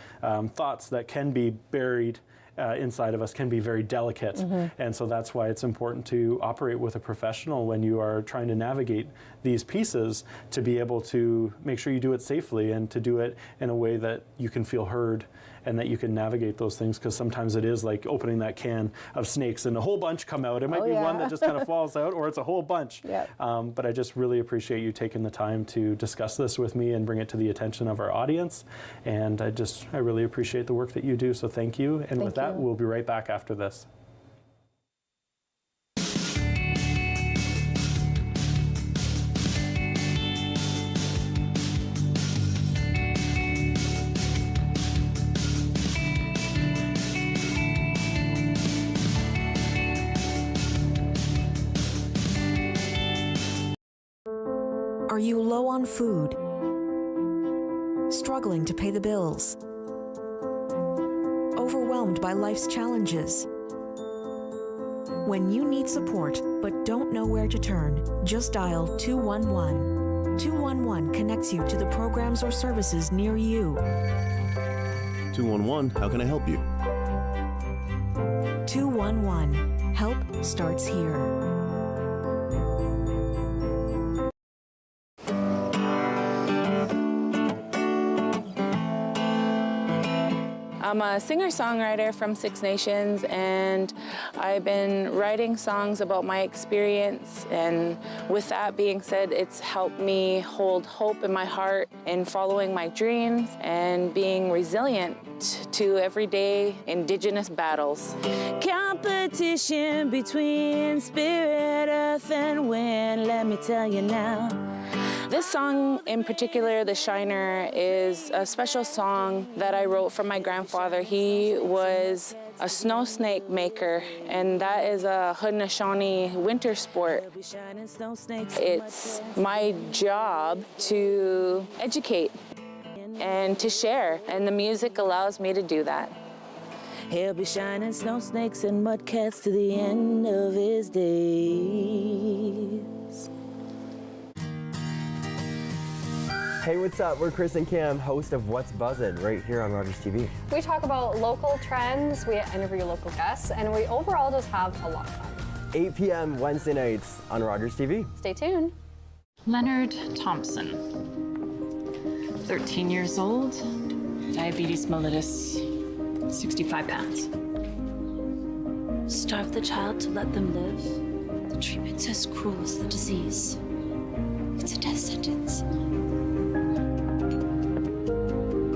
thoughts that can be buried inside of us can be very delicate. And so that's why it's important to operate with a professional when you are trying to navigate these pieces, to be able to make sure you do it safely and to do it in a way that you can feel heard and that you can navigate those things, because sometimes it is like opening that can of snakes and a whole bunch come out. It might be one that just kind of falls out, or it's a whole bunch. But I just really appreciate you taking the time to discuss this with me and bring it to the attention of our audience. And I really appreciate the work that you do, so thank you. And with that, we'll be right back after this. Are you low on food? Struggling to pay the bills? Overwhelmed by life's challenges? When you need support but don't know where to turn, just dial 211. 211 connects you to the programs or services near you. 211, how can I help you? 211. Help starts here. I'm a singer-songwriter from Six Nations, and I've been writing songs about my experience, and with that being said, it's helped me hold hope in my heart in following my dreams and being resilient to everyday Indigenous battles. Competition between spirit, earth, and wind, let me tell you now. This song in particular, The Shiner, is a special song that I wrote for my grandfather. He was a snow snake maker, and that is a Haudenosaunee winter sport. It's my job to educate and to share, and the music allows me to do that. He'll be shining snow snakes and mudcats to the end of his days. Hey, what's up? We're Chris and Cam, host of What's Buzzin', right here on Rogers TV. We talk about local trends, we interview local guests, and we overall just have a lot of fun. 8 p.m. Wednesday nights on Rogers TV. Stay tuned. Leonard Thompson, 13 years old, diabetes mellitus, 65 pounds. Starve the child to let them live. The treatment's as cruel as the disease. It's a death sentence.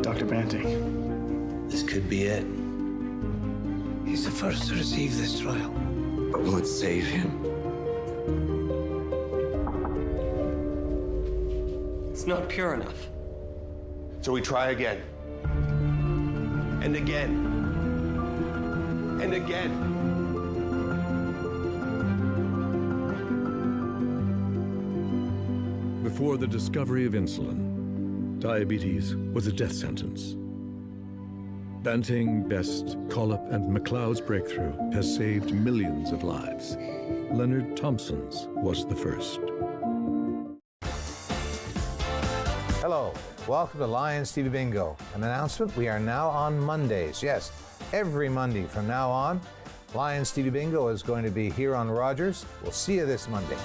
Dr. Banting, this could be it. He's the first to receive this trial. But will it save him? It's not pure enough. So we try again. And again. And again. Before the discovery of insulin, diabetes was a death sentence. Banting, Best, Collip, and McLeod's breakthrough has saved millions of lives. Leonard Thompson's was the first. Hello, welcome to Lions TV Bingo. An announcement, we are now on Mondays. Yes, every Monday from now on, Lions TV Bingo is going to be here on Rogers. We'll see you this Monday.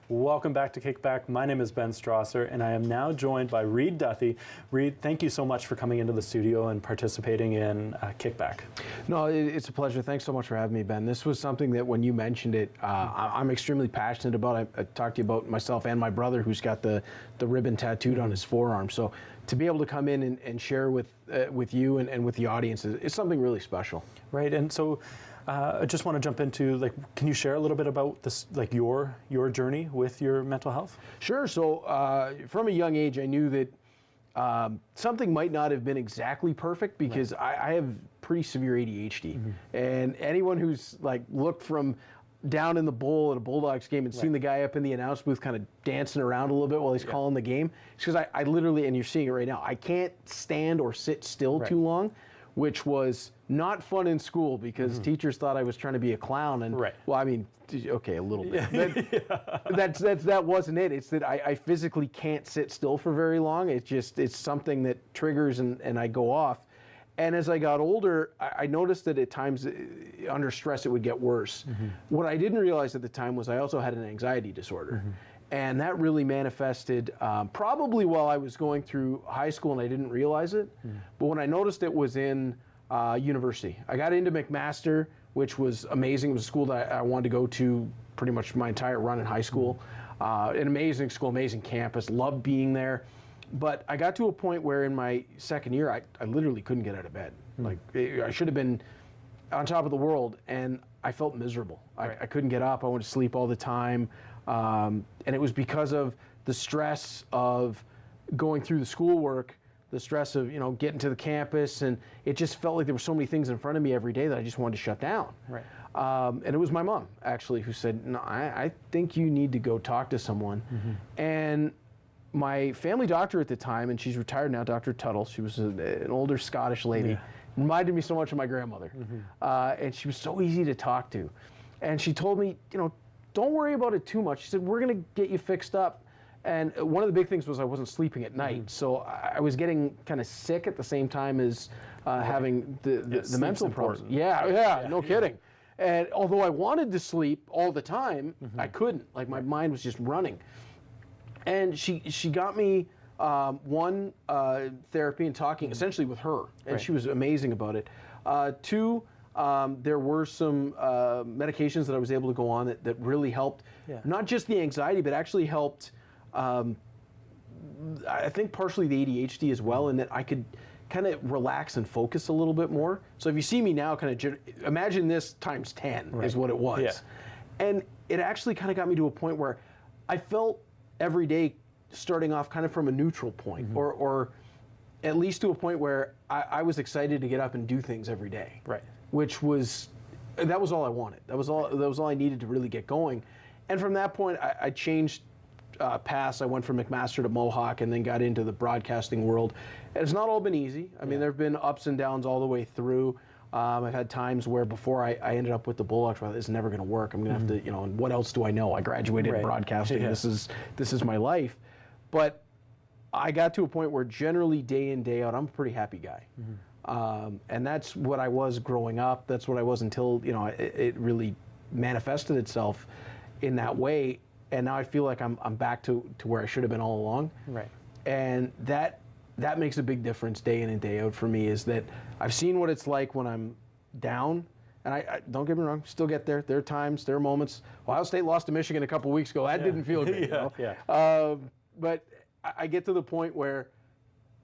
Welcome back to KickBack. My name is Ben Strasser, and I am now joined by Reed Duthie. Reed, thank you so much for coming into the studio and participating in KickBack. No, it's a pleasure. Thanks so much for having me, Ben. This was something that when you mentioned it, I'm extremely passionate about. I talked to you about myself and my brother, who's got the ribbon tattooed on his forearm. So to be able to come in and share with you and with the audience is something really special. Right, and so I just want to jump into, like, can you share a little bit about this, like your journey with your mental health? Sure. So from a young age, I knew that something might not have been exactly perfect because I have pretty severe ADHD. And anyone who's like looked from down in the bowl at a Bulldogs game and seen the guy up in the announce booth kind of dancing around a little bit while he's calling the game, it's because I literally, and you're seeing it right now, I can't stand or sit still too long, which was not fun in school because teachers thought I was trying to be a clown. And well, I mean, okay, a little bit. That wasn't it. It's that I physically can't sit still for very long. It's something that triggers and I go off. And as I got older, I noticed that at times under stress it would get worse. What I didn't realize at the time was I also had an anxiety disorder. And that really manifested probably while I was going through high school and I didn't realize it. But when I noticed it was in university. I got into McMaster, which was amazing. It was a school that I wanted to go to pretty much my entire run in high school. An amazing school, amazing campus, loved being there. But I got to a point where in my second year, I literally couldn't get out of bed. Like I should have been on top of the world, and I felt miserable. I couldn't get up. I wanted to sleep all the time. And it was because of the stress of going through the schoolwork, the stress of getting to the campus, and it just felt like there were so many things in front of me every day that I just wanted to shut down. And it was my mom actually who said, "No, I think you need to go talk to someone." And my family doctor at the time, and she's retired now, Dr. Tuttle. She was an older Scottish lady. Reminded me so much of my grandmother, and she was so easy to talk to. And she told me, don't worry about it too much. She said, we're going to get you fixed up. And one of the big things was I wasn't sleeping at night, so I was getting kind of sick at the same time as having the mental problems. No kidding. And although I wanted to sleep all the time, I couldn't. Like my mind was just running. And she got me one, therapy and talking essentially with her, and she was amazing about it. Two, there were some medications that I was able to go on that really helped, not just the anxiety, but actually helped, I think partially the ADHD as well, in that I could kind of relax and focus a little bit more. So if you see me now, imagine this times 10 is what it was. And it actually kind of got me to a point where I felt every day starting off kind of from a neutral point, or at least to a point where I was excited to get up and do things every day. Which was, that was all I wanted. That was all I needed to really get going. And from that point, I changed paths. I went from McMaster to Mohawk and then got into the broadcasting world. And it's not all been easy. I mean, there have been ups and downs all the way through. I've had times where before I ended up with the Bulldogs, well, this is never going to work. I'm going to have to, and what else do I know? I graduated in broadcasting. This is my life. But I got to a point where generally day in, day out, I'm a pretty happy guy. And that's what I was growing up. That's what I was until, it really manifested itself in that way. And now I feel like I'm back to where I should have been all along. And that makes a big difference day in and day out for me, is that I've seen what it's like when I'm down. And I don't get me wrong, still get there. There are times, there are moments. Ohio State lost to Michigan a couple weeks ago. That didn't feel good. But I get to the point where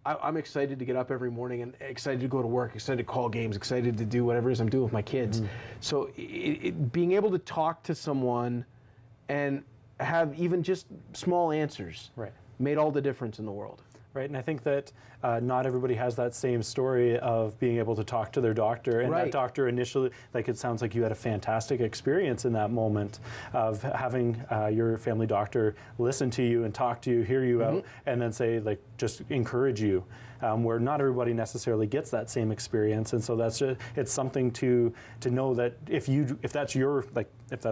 I'm excited to get up every morning and excited to go to work, excited to call games, excited to do whatever it is I'm doing with my kids. So being able to talk to someone and have even just small answers made all the difference in the world. And I think that not everybody has that same story of being able to talk to their doctor. And that doctor initially, it sounds like you had a fantastic experience in that moment of having your family doctor listen to you and talk to you, hear you out, and then say, just encourage you. Where not everybody necessarily gets that same experience, and so it's something to know that if that's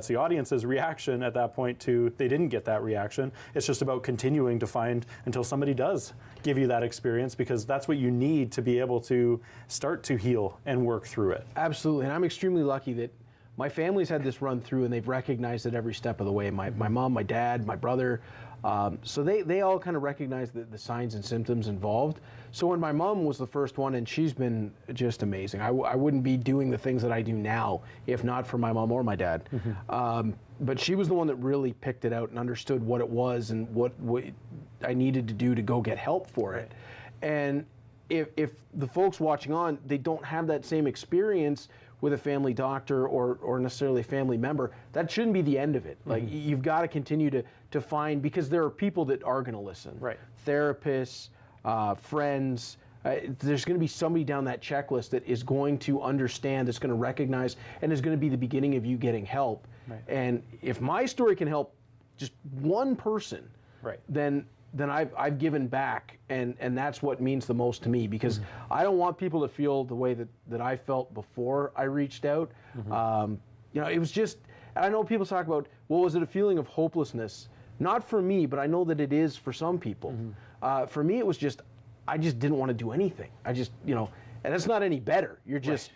the audience's reaction at that point to they didn't get that reaction, it's just about continuing to find until somebody does give you that experience, because that's what you need to be able to start to heal and work through it. Absolutely, and I'm extremely lucky that my family's had this run through and they've recognized it every step of the way. My mom, my dad, my brother. So they all kind of recognize the signs and symptoms involved. So when my mom was the first one, and she's been just amazing. I wouldn't be doing the things that I do now if not for my mom or my dad. But she was the one that really picked it out and understood what it was and what I needed to do to go get help for it. And if the folks watching on, they don't have that same experience with a family doctor or necessarily a family member, that shouldn't be the end of it. You've got to continue to find, because there are people that are going to listen. Therapists, friends, there's going to be somebody down that checklist that is going to understand, that's going to recognize, and is going to be the beginning of you getting help. And if my story can help just one person, then then I've given back, and that's what means the most to me, because I don't want people to feel the way that I felt before I reached out. You know, it was just, and I know people talk about, well, was it a feeling of hopelessness? Not for me, but I know that it is for some people. For me, it was just, I just didn't want to do anything. I just, you know, and it's not any better. You're just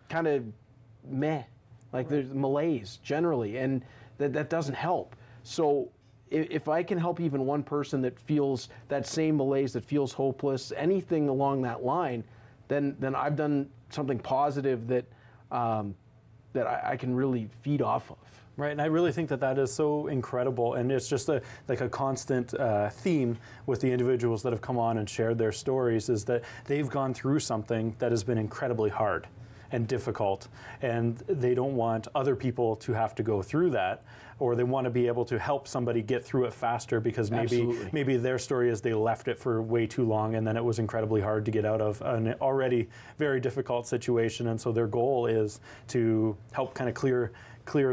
kind of meh, like there's malaise generally, and that doesn't help. So if I can help even one person that feels that same malaise, that feels hopeless, anything along that line, then I've done something positive that that I can really feed off of. Right, and I really think that is so incredible, and it's just like a constant theme with the individuals that have come on and shared their stories, is that they've gone through something that has been incredibly hard and difficult, and they don't want other people to have to go through that, or they want to be able to help somebody get through it faster, because maybe their story is they left it for way too long, and then it was incredibly hard to get out of an already very difficult situation, and so their goal is to help kind of clear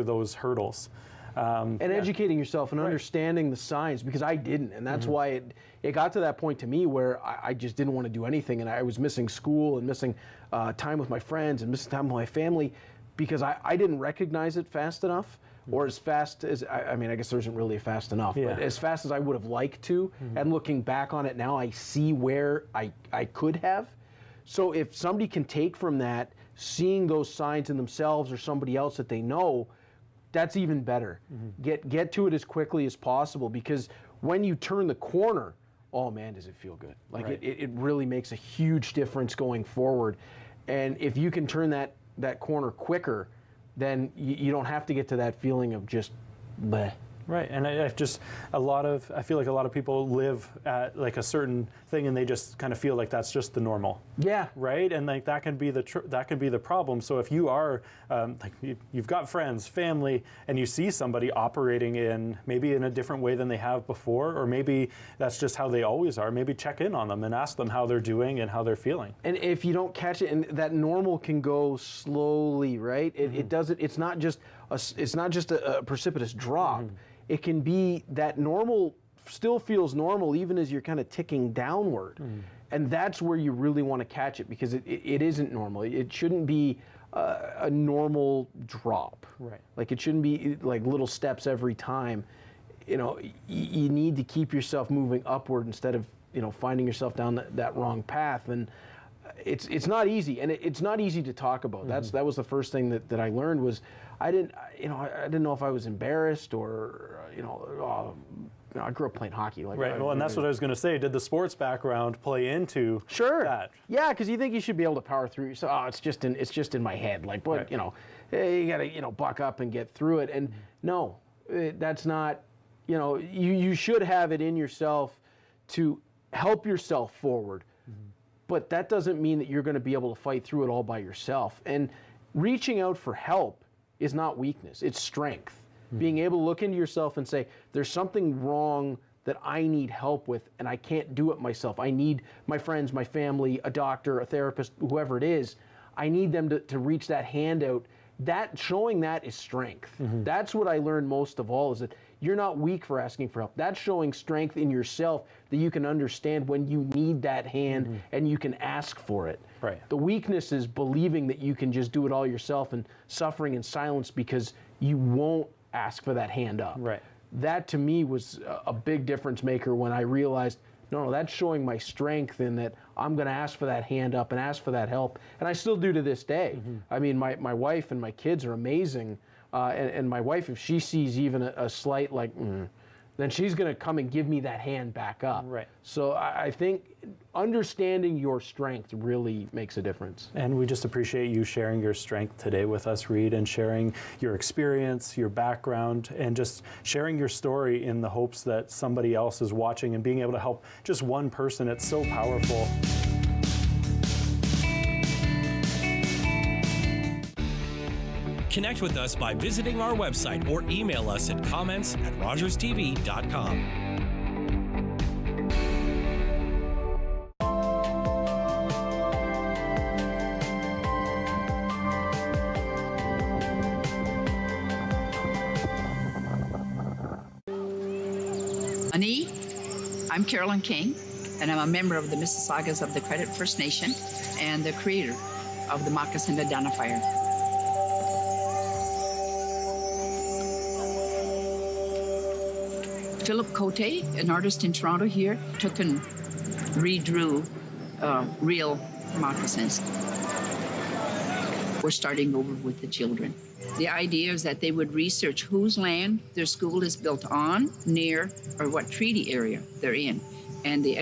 those hurdles. And educating yourself and understanding the signs, because I didn't, and that's why it got to that point to me where I just didn't want to do anything, and I was missing school and missing time with my friends and missing time with my family, because I didn't recognize it fast enough, or as fast as, I mean, I guess there isn't really fast enough, but as fast as I would have liked to, and looking back on it now, I see where I could have. So if somebody can take from that, seeing those signs in themselves or somebody else that they know, that's even better. Get to it as quickly as possible, because when you turn the corner, oh man, does it feel good. Like it really makes a huge difference going forward. And if you can turn that corner quicker, then you don't have to get to that feeling of just bleh. Right, and I feel like a lot of people live at like a certain thing, and they just kind of feel like that's just the normal. Yeah. Right, and like that can be the problem. So if you are like you've got friends, family, and you see somebody operating in maybe in a different way than they have before, or maybe that's just how they always are, maybe check in on them and ask them how they're doing and how they're feeling. And if you don't catch it, and that normal can go slowly, right? It doesn't. It's not just a precipitous drop. It can be that normal still feels normal even as you're kind of ticking downward. And that's where you really want to catch it, because it isn't normal. It shouldn't be a normal drop. Right. Like it shouldn't be like little steps every time. You know, you need to keep yourself moving upward instead of, you know, finding yourself down that wrong path. And it's not easy, and it's not easy to talk about. That was the first thing that I learned was I didn't know if I was embarrassed or I grew up playing hockey. Like, right. Well, and that's what I was going to say. Did the sports background play into that? Yeah, because you think you should be able to power through. So it's just in my head. Like, but you got to buck up and get through it. And no, that's not. You know, you should have it in yourself to help yourself forward. But that doesn't mean that you're going to be able to fight through it all by yourself. And reaching out for help is not weakness, it's strength. Being able to look into yourself and say, there's something wrong that I need help with, and I can't do it myself. I need my friends, my family, a doctor, a therapist, whoever it is. I need them to reach that hand out. Showing that is strength. That's what I learned most of all, is that you're not weak for asking for help. That's showing strength in yourself, that you can understand when you need that hand and you can ask for it. Right. The weakness is believing that you can just do it all yourself and suffering in silence because you won't ask for that hand up. Right. That to me was a big difference maker when I realized, no, that's showing my strength in that I'm going to ask for that hand up and ask for that help. And I still do to this day. I mean, my wife and my kids are amazing. And my wife, if she sees even a slight then she's going to come and give me that hand back up. Right. So I think understanding your strength really makes a difference. And we just appreciate you sharing your strength today with us, Reed, and sharing your experience, your background, and just sharing your story in the hopes that somebody else is watching and being able to help just one person. It's so powerful. Connect with us by visiting our website or email us at comments@rogerstv.com. Honey, I'm Carolyn King, and I'm a member of the Mississaugas of the Credit First Nation and the creator of the Moccasin Identifier. Philip Cote, an artist in Toronto here, took and redrew real moccasins. We're starting over with the children. The idea is that they would research whose land their school is built on, near, or what treaty area they're in. And the